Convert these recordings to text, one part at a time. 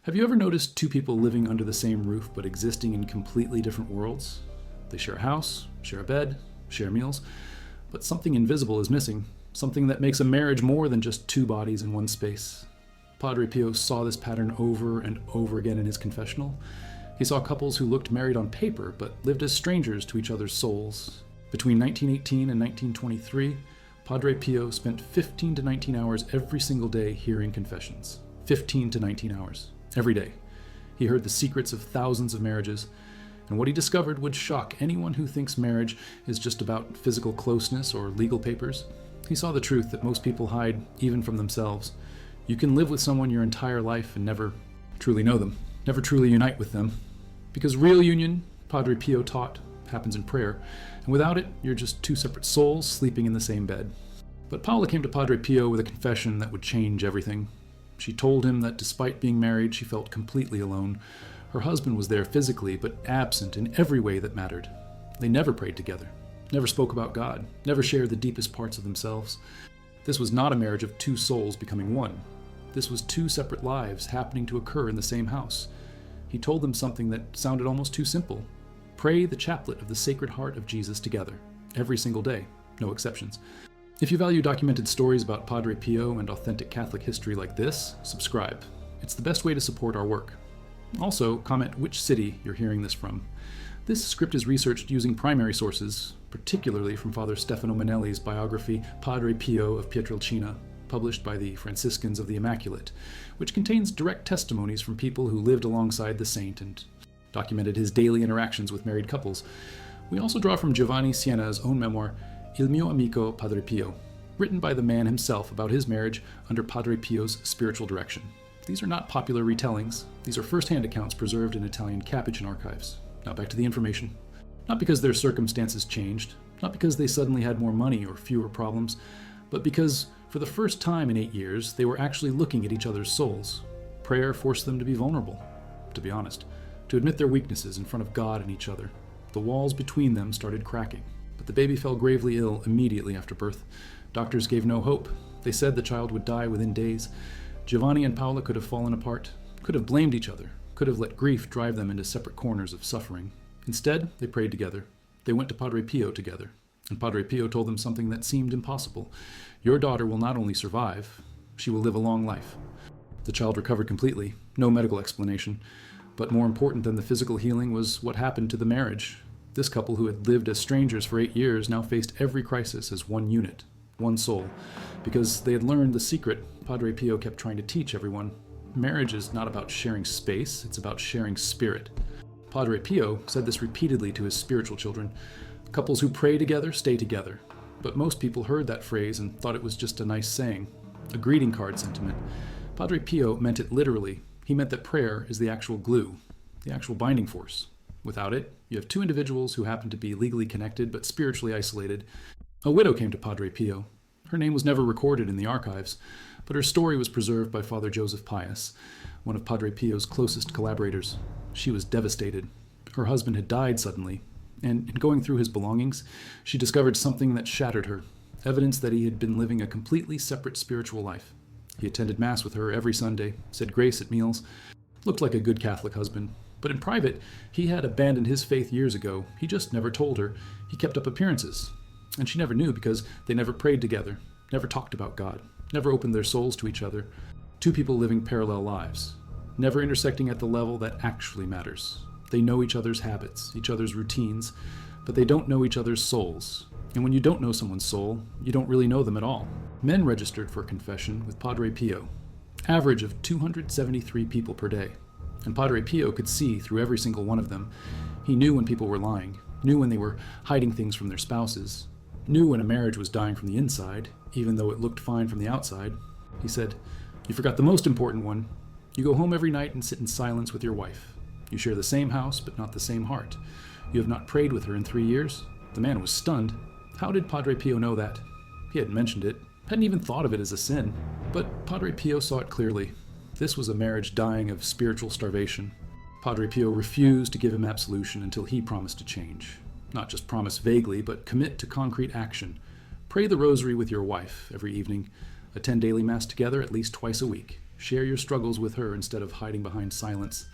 Have you ever noticed two people living under the same roof but existing in completely different worlds? They share a house, share a bed, share meals, but something invisible is missing, something that makes a marriage more than just two bodies in one space. Padre Pio saw this pattern over and over again in his confessional. He saw couples who looked married on paper but lived as strangers to each other's souls. Between 1918 and 1923, Padre Pio spent 15 to 19 hours every single day hearing confessions. 15 to 19 hours. Every day. He heard the secrets of thousands of marriages, and what he discovered would shock anyone who thinks marriage is just about physical closeness or legal papers. He saw the truth that most people hide even from themselves. You can live with someone your entire life and never truly know them, never truly unite with them. Because real union, Padre Pio taught, happens in prayer, and without it, you're just two separate souls sleeping in the same bed. But Paula came to Padre Pio with a confession that would change everything. She told him that despite being married, she felt completely alone. Her husband was there physically, but absent in every way that mattered. They never prayed together, never spoke about God, never shared the deepest parts of themselves. This was not a marriage of two souls becoming one. This was two separate lives happening to occur in the same house. He told them something that sounded almost too simple. Pray the chaplet of the Sacred Heart of Jesus together, every single day, no exceptions. If you value documented stories about Padre Pio and authentic Catholic history like this, subscribe. It's the best way to support our work. Also, comment which city you're hearing this from. This script is researched using primary sources, particularly from Father Stefano Manelli's biography Padre Pio of Pietrelcina, published by the Franciscans of the Immaculate, which contains direct testimonies from people who lived alongside the saint and documented his daily interactions with married couples. We also draw from Giovanni Siena's own memoir, Il mio amico Padre Pio, written by the man himself about his marriage under Padre Pio's spiritual direction. These are not popular retellings. These are first-hand accounts preserved in Italian Capuchin archives. Now back to the information. Not because their circumstances changed, not because they suddenly had more money or fewer problems, but because for the first time in 8 years, they were actually looking at each other's souls. Prayer forced them to be vulnerable, to be honest, to admit their weaknesses in front of God and each other. The walls between them started cracking. But the baby fell gravely ill immediately after birth. Doctors gave no hope. They said the child would die within days. Giovanni and Paola could have fallen apart, could have blamed each other, could have let grief drive them into separate corners of suffering. Instead, they prayed together. They went to Padre Pio together. And Padre Pio told them something that seemed impossible. Your daughter will not only survive, she will live a long life. The child recovered completely, no medical explanation. But more important than the physical healing was what happened to the marriage. This couple, who had lived as strangers for 8 years, now faced every crisis as one unit, one soul. Because they had learned the secret Padre Pio kept trying to teach everyone. Marriage is not about sharing space, it's about sharing spirit. Padre Pio said this repeatedly to his spiritual children. Couples who pray together stay together. But most people heard that phrase and thought it was just a nice saying, a greeting card sentiment. Padre Pio meant it literally. He meant that prayer is the actual glue, the actual binding force. Without it, you have two individuals who happen to be legally connected but spiritually isolated. A widow came to Padre Pio. Her name was never recorded in the archives, but her story was preserved by Father Joseph Pius, one of Padre Pio's closest collaborators. She was devastated. Her husband had died suddenly, and in going through his belongings, she discovered something that shattered her, evidence that he had been living a completely separate spiritual life. He attended Mass with her every Sunday, said grace at meals, looked like a good Catholic husband. But in private, he had abandoned his faith years ago. He just never told her. He kept up appearances. And she never knew because they never prayed together, never talked about God, never opened their souls to each other. Two people living parallel lives, never intersecting at the level that actually matters. They know each other's habits, each other's routines, but they don't know each other's souls. And when you don't know someone's soul, you don't really know them at all. Men registered for confession with Padre Pio, average of 273 people per day. And Padre Pio could see through every single one of them. He knew when people were lying, knew when they were hiding things from their spouses, knew when a marriage was dying from the inside, even though it looked fine from the outside. He said, "You forgot the most important one. You go home every night and sit in silence with your wife. You share the same house, but not the same heart. You have not prayed with her in 3 years." The man was stunned. How did Padre Pio know that? He hadn't mentioned it, hadn't even thought of it as a sin. But Padre Pio saw it clearly. This was a marriage dying of spiritual starvation. Padre Pio refused to give him absolution until he promised to change. Not just promise vaguely, but commit to concrete action. Pray the rosary with your wife every evening. Attend daily Mass together at least twice a week. Share your struggles with her instead of hiding behind silence.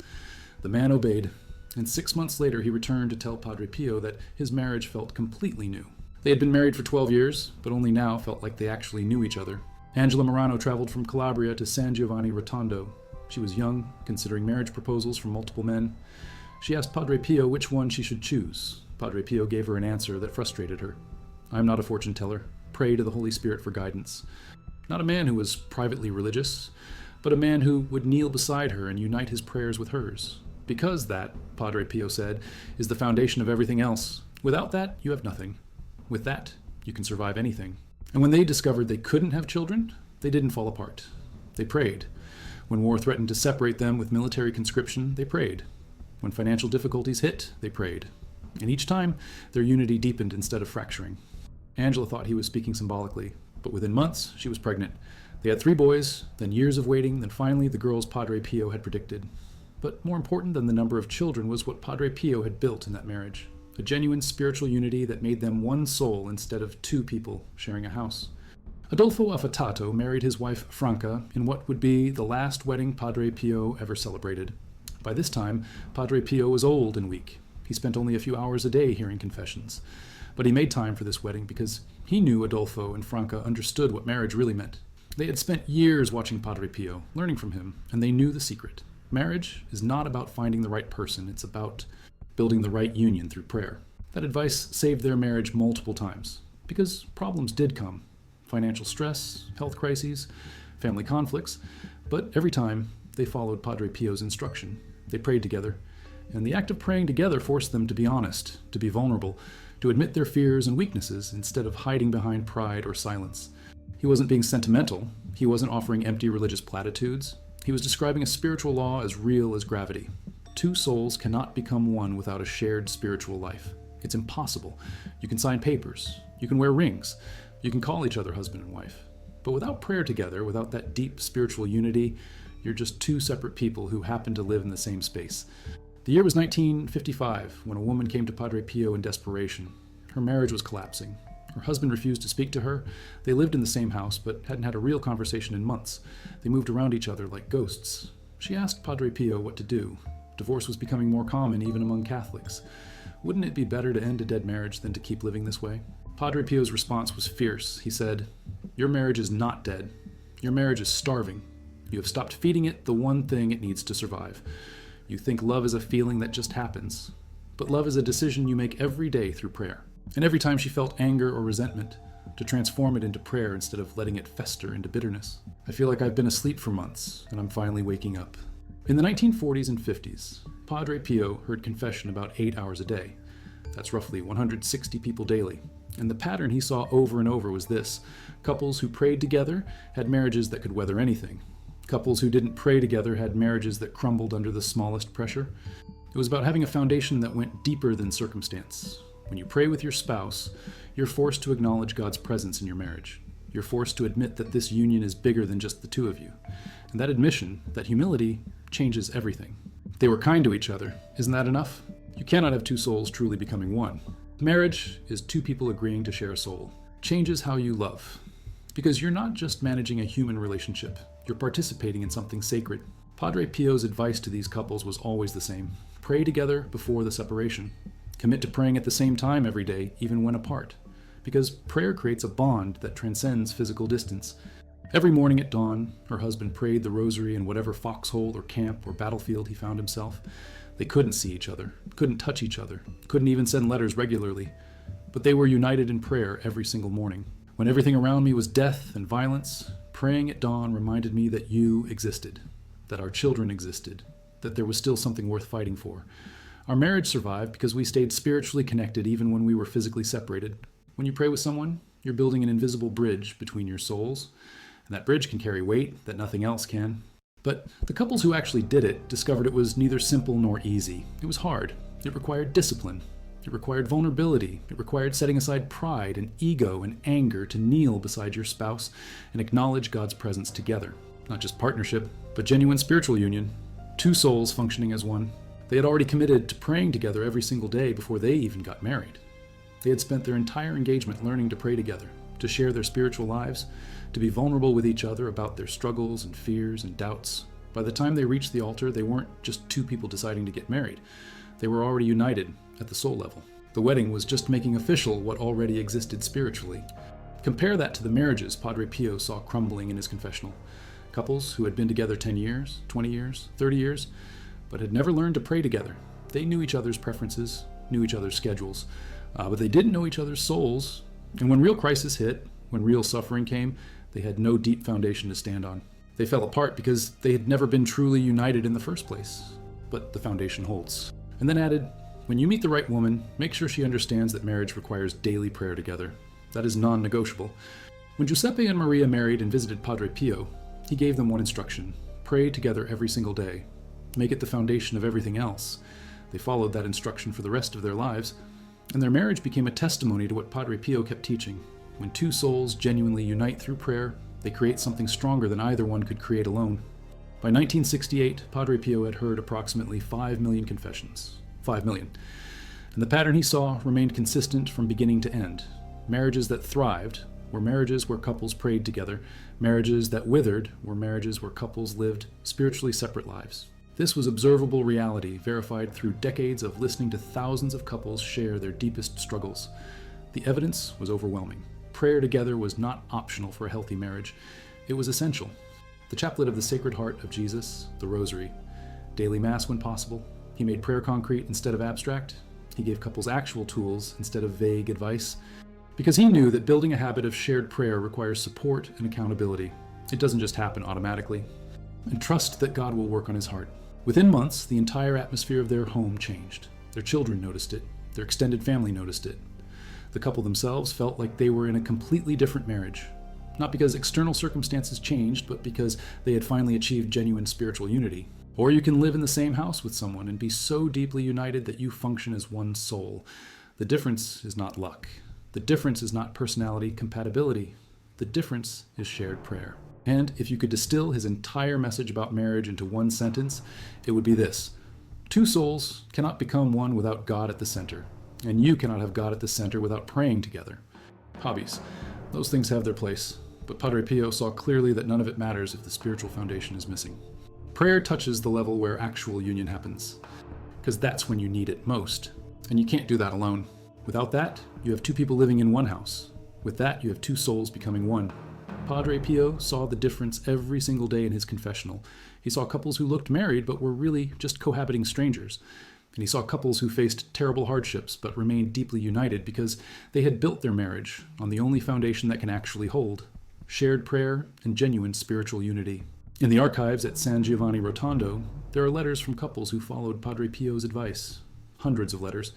The man obeyed, and 6 months later he returned to tell Padre Pio that his marriage felt completely new. They had been married for 12 years, but only now felt like they actually knew each other. Angela Morano traveled from Calabria to San Giovanni Rotondo. She was young, considering marriage proposals from multiple men. She asked Padre Pio which one she should choose. Padre Pio gave her an answer that frustrated her. "I am not a fortune teller. Pray to the Holy Spirit for guidance." Not a man who was privately religious, but a man who would kneel beside her and unite his prayers with hers. Because that, Padre Pio said, is the foundation of everything else. Without that, you have nothing. With that, you can survive anything. And when they discovered they couldn't have children, they didn't fall apart. They prayed. When war threatened to separate them with military conscription, they prayed. When financial difficulties hit, they prayed. And each time, their unity deepened instead of fracturing. Angela thought he was speaking symbolically, but within months, she was pregnant. They had 3 boys, then years of waiting, then finally the girls Padre Pio had predicted. But more important than the number of children was what Padre Pio had built in that marriage. A genuine spiritual unity that made them one soul instead of 2 people sharing a house. Adolfo Affatato married his wife Franca in what would be the last wedding Padre Pio ever celebrated. By this time, Padre Pio was old and weak. He spent only a few hours a day hearing confessions. But he made time for this wedding because he knew Adolfo and Franca understood what marriage really meant. They had spent years watching Padre Pio, learning from him, and they knew the secret. Marriage is not about finding the right person, it's about building the right union through prayer. That advice saved their marriage multiple times, because problems did come. Financial stress, health crises, family conflicts, but every time they followed Padre Pio's instruction. They prayed together, and the act of praying together forced them to be honest, to be vulnerable, to admit their fears and weaknesses instead of hiding behind pride or silence. He wasn't being sentimental. He wasn't offering empty religious platitudes. He was describing a spiritual law as real as gravity. 2 souls cannot become one without a shared spiritual life. It's impossible. You can sign papers. You can wear rings. You can call each other husband and wife. But without prayer together, without that deep spiritual unity, you're just 2 separate people who happen to live in the same space. The year was 1955, when a woman came to Padre Pio in desperation. Her marriage was collapsing. Her husband refused to speak to her. They lived in the same house, but hadn't had a real conversation in months. They moved around each other like ghosts. She asked Padre Pio what to do. Divorce was becoming more common even among Catholics. Wouldn't it be better to end a dead marriage than to keep living this way? Padre Pio's response was fierce. He said, "Your marriage is not dead. Your marriage is starving. You have stopped feeding it the one thing it needs to survive. You think love is a feeling that just happens. But love is a decision you make every day through prayer." And every time she felt anger or resentment, to transform it into prayer instead of letting it fester into bitterness. "I feel like I've been asleep for months, and I'm finally waking up." In the 1940s and 50s, Padre Pio heard confession about 8 hours a day. That's roughly 160 people daily. And the pattern he saw over and over was this: couples who prayed together had marriages that could weather anything. Couples who didn't pray together had marriages that crumbled under the smallest pressure. It was about having a foundation that went deeper than circumstance. When you pray with your spouse, you're forced to acknowledge God's presence in your marriage. You're forced to admit that this union is bigger than just the 2 of you. And that admission, that humility, changes everything. They were kind to each other. Isn't that enough? You cannot have 2 souls truly becoming one. Marriage is 2 people agreeing to share a soul. Changes how you love. Because you're not just managing a human relationship. You're participating in something sacred. Padre Pio's advice to these couples was always the same. Pray together before the separation. Commit to praying at the same time every day, even when apart. Because prayer creates a bond that transcends physical distance. Every morning at dawn, her husband prayed the rosary in whatever foxhole or camp or battlefield he found himself. They couldn't see each other, couldn't touch each other, couldn't even send letters regularly. But they were united in prayer every single morning. When everything around me was death and violence, praying at dawn reminded me that you existed, that our children existed, that there was still something worth fighting for. Our marriage survived because we stayed spiritually connected even when we were physically separated. When you pray with someone, you're building an invisible bridge between your souls, and that bridge can carry weight that nothing else can. But the couples who actually did it discovered it was neither simple nor easy. It was hard. It required discipline. It required vulnerability. It required setting aside pride and ego and anger to kneel beside your spouse and acknowledge God's presence together. Not just partnership, but genuine spiritual union. 2 souls functioning as one. They had already committed to praying together every single day before they even got married. They had spent their entire engagement learning to pray together, to share their spiritual lives, to be vulnerable with each other about their struggles and fears and doubts. By the time they reached the altar, they weren't just two people deciding to get married. They were already united at the soul level. The wedding was just making official what already existed spiritually. Compare that to the marriages Padre Pio saw crumbling in his confessional. Couples who had been together 10 years, 20 years, 30 years, but had never learned to pray together. They knew each other's preferences, knew each other's schedules, but they didn't know each other's souls. And when real crisis hit, when real suffering came, they had no deep foundation to stand on. They fell apart because they had never been truly united in the first place. But the foundation holds. And then added, when you meet the right woman, make sure she understands that marriage requires daily prayer together. That is non-negotiable. When Giuseppe and Maria married and visited Padre Pio, he gave them one instruction: pray together every single day. Make it the foundation of everything else. They followed that instruction for the rest of their lives, and their marriage became a testimony to what Padre Pio kept teaching. When two souls genuinely unite through prayer, they create something stronger than either one could create alone. By 1968, Padre Pio had heard approximately 5 million confessions. 5 million. And the pattern he saw remained consistent from beginning to end. Marriages that thrived were marriages where couples prayed together. Marriages that withered were marriages where couples lived spiritually separate lives. This was observable reality, verified through decades of listening to thousands of couples share their deepest struggles. The evidence was overwhelming. Prayer together was not optional for a healthy marriage. It was essential. The chaplet of the Sacred Heart of Jesus, the Rosary, daily Mass when possible. He made prayer concrete instead of abstract. He gave couples actual tools instead of vague advice, because he knew that building a habit of shared prayer requires support and accountability. It doesn't just happen automatically. And trust that God will work on his heart. Within months, the entire atmosphere of their home changed. Their children noticed it. Their extended family noticed it. The couple themselves felt like they were in a completely different marriage. Not because external circumstances changed, but because they had finally achieved genuine spiritual unity. Or you can live in the same house with someone and be so deeply united that you function as one soul. The difference is not luck. The difference is not personality compatibility. The difference is shared prayer. And if you could distill his entire message about marriage into one sentence, it would be this: two souls cannot become one without God at the center, and you cannot have God at the center without praying together. Hobbies. Those things have their place, but Padre Pio saw clearly that none of it matters if the spiritual foundation is missing. Prayer touches the level where actual union happens, because that's when you need it most, and you can't do that alone. Without that, you have two people living in one house. With that, you have two souls becoming one. Padre Pio saw the difference every single day in his confessional. He saw couples who looked married but were really just cohabiting strangers. And he saw couples who faced terrible hardships but remained deeply united because they had built their marriage on the only foundation that can actually hold: shared prayer and genuine spiritual unity. In the archives at San Giovanni Rotondo, there are letters from couples who followed Padre Pio's advice. Hundreds of letters.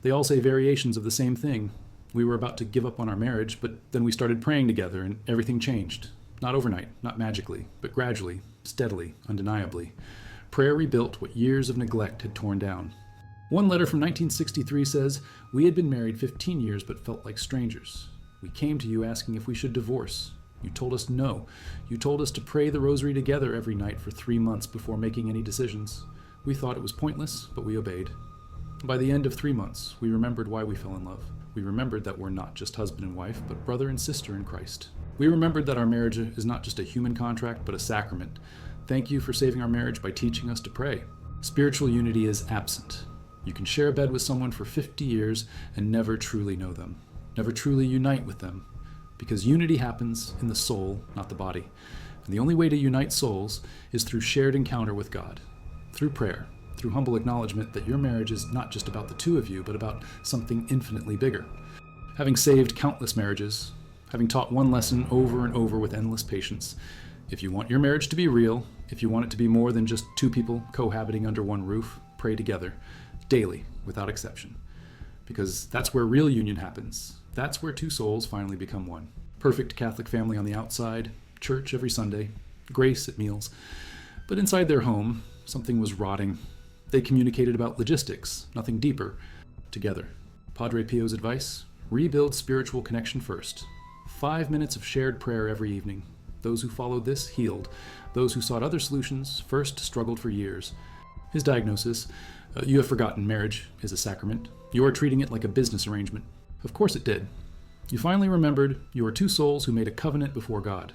They all say variations of the same thing. We were about to give up on our marriage, but then we started praying together and everything changed. Not overnight, not magically, but gradually, steadily, undeniably. Prayer rebuilt what years of neglect had torn down. One letter from 1963 says, "We had been married 15 years but felt like strangers. We came to you asking if we should divorce. You told us no. You told us to pray the rosary together every night for 3 months before making any decisions. We thought it was pointless, but we obeyed. By the end of 3 months, we remembered why we fell in love. We remembered that we're not just husband and wife, but brother and sister in Christ. We remembered that our marriage is not just a human contract, but a sacrament. Thank you for saving our marriage by teaching us to pray." Spiritual unity is absent. You can share a bed with someone for 50 years and never truly know them, never truly unite with them, because unity happens in the soul, not the body. And the only way to unite souls is through shared encounter with God, through prayer, through humble acknowledgement that your marriage is not just about the two of you, but about something infinitely bigger. Having saved countless marriages, having taught one lesson over and over with endless patience, if you want your marriage to be real, if you want it to be more than just two people cohabiting under one roof, pray together, daily, without exception. Because that's where real union happens. That's where two souls finally become one. Perfect Catholic family on the outside, church every Sunday, grace at meals. But inside their home, something was rotting. They communicated about logistics, nothing deeper, together. Padre Pio's advice: rebuild spiritual connection first. 5 minutes of shared prayer every evening. Those who followed this healed. Those who sought other solutions first struggled for years. His diagnosis: you have forgotten marriage is a sacrament. You are treating it like a business arrangement. Of course it did. You finally remembered you are two souls who made a covenant before God.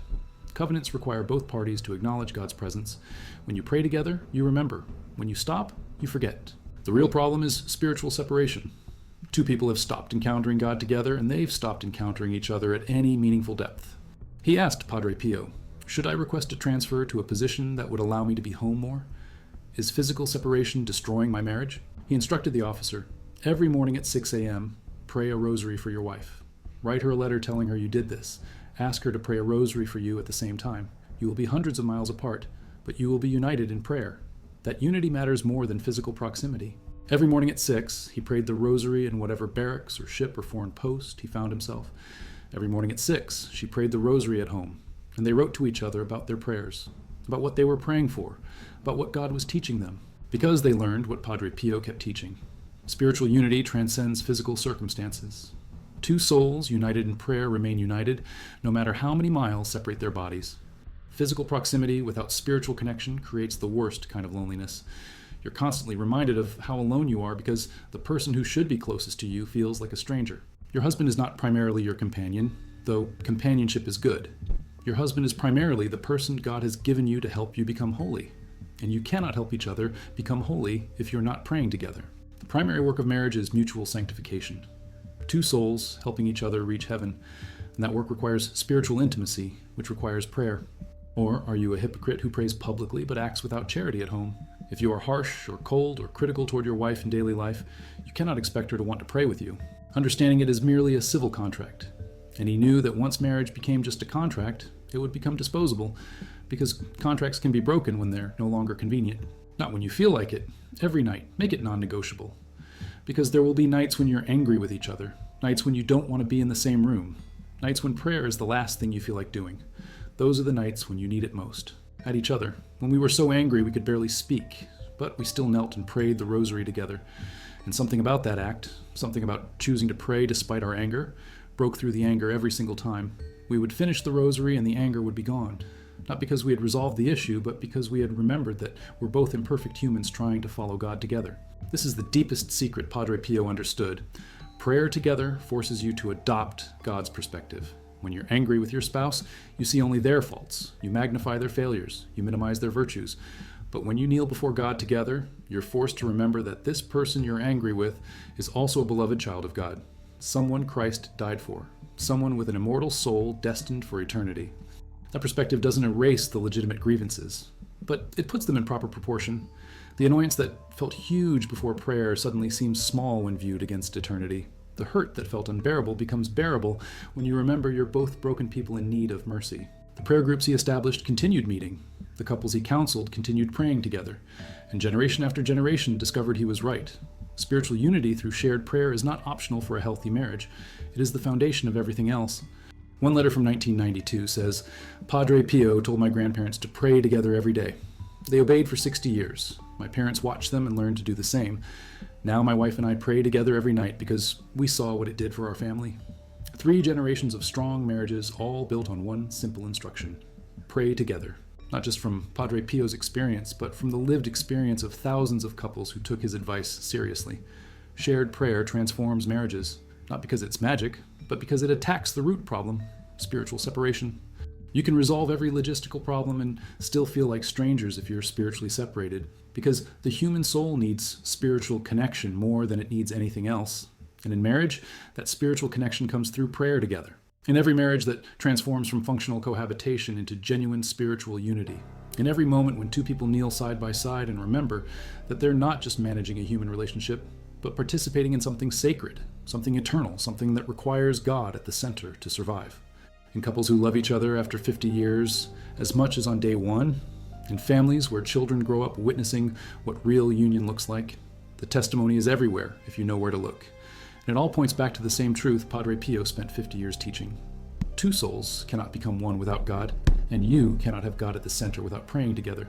Covenants require both parties to acknowledge God's presence. When you pray together, you remember. When you stop, you forget. The real problem is spiritual separation. Two people have stopped encountering God together, and they've stopped encountering each other at any meaningful depth. He asked Padre Pio, "Should I request a transfer to a position that would allow me to be home more? Is physical separation destroying my marriage?" He instructed the officer, "Every morning at 6 a.m., pray a rosary for your wife. Write her a letter telling her you did this. Ask her to pray a rosary for you at the same time. You will be hundreds of miles apart, but you will be united in prayer. That unity matters more than physical proximity." Every morning at 6, he prayed the rosary in whatever barracks or ship or foreign post he found himself. Every morning at 6, she prayed the rosary at home, and they wrote to each other about their prayers, about what they were praying for, about what God was teaching them, because they learned what Padre Pio kept teaching. Spiritual unity transcends physical circumstances. Two souls united in prayer remain united, no matter how many miles separate their bodies. Physical proximity without spiritual connection creates the worst kind of loneliness. You're constantly reminded of how alone you are because the person who should be closest to you feels like a stranger. Your husband is not primarily your companion, though companionship is good. Your husband is primarily the person God has given you to help you become holy, and you cannot help each other become holy if you're not praying together. The primary work of marriage is mutual sanctification. Two souls helping each other reach heaven, and that work requires spiritual intimacy, which requires prayer. Or are you a hypocrite who prays publicly but acts without charity at home? If you are harsh or cold or critical toward your wife in daily life, you cannot expect her to want to pray with you. Understanding it is merely a civil contract, and he knew that once marriage became just a contract, it would become disposable, because contracts can be broken when they're no longer convenient. Not when you feel like it. Every night, make it non-negotiable. Because there will be nights when you're angry with each other, nights when you don't want to be in the same room, nights when prayer is the last thing you feel like doing. Those are the nights when you need it most. At each other, when we were so angry we could barely speak, but we still knelt and prayed the rosary together. And something about that act, something about choosing to pray despite our anger, broke through the anger every single time. We would finish the rosary and the anger would be gone. Not because we had resolved the issue, but because we had remembered that we're both imperfect humans trying to follow God together. This is the deepest secret Padre Pio understood. Prayer together forces you to adopt God's perspective. When you're angry with your spouse, you see only their faults. You magnify their failures. You minimize their virtues. But when you kneel before God together, you're forced to remember that this person you're angry with is also a beloved child of God. Someone Christ died for. Someone with an immortal soul destined for eternity. That perspective doesn't erase the legitimate grievances, but it puts them in proper proportion. The annoyance that felt huge before prayer suddenly seems small when viewed against eternity. The hurt that felt unbearable becomes bearable when you remember you're both broken people in need of mercy. The prayer groups he established continued meeting. The couples he counseled continued praying together. And generation after generation discovered he was right. Spiritual unity through shared prayer is not optional for a healthy marriage. It is the foundation of everything else. One letter from 1992 says, "Padre Pio told my grandparents to pray together every day. They obeyed for 60 years. My parents watched them and learned to do the same. Now my wife and I pray together every night because we saw what it did for our family." 3 generations of strong marriages, all built on one simple instruction. Pray together. Not just from Padre Pio's experience, but from the lived experience of thousands of couples who took his advice seriously. Shared prayer transforms marriages, not because it's magic, but because it attacks the root problem, spiritual separation. You can resolve every logistical problem and still feel like strangers if you're spiritually separated, because the human soul needs spiritual connection more than it needs anything else. And in marriage, that spiritual connection comes through prayer together. In every marriage that transforms from functional cohabitation into genuine spiritual unity. In every moment when two people kneel side by side and remember that they're not just managing a human relationship, but participating in something sacred, something eternal, something that requires God at the center to survive. In couples who love each other after 50 years as much as on day one, in families where children grow up witnessing what real union looks like, the testimony is everywhere if you know where to look. And it all points back to the same truth Padre Pio spent 50 years teaching. Two souls cannot become one without God, and you cannot have God at the center without praying together.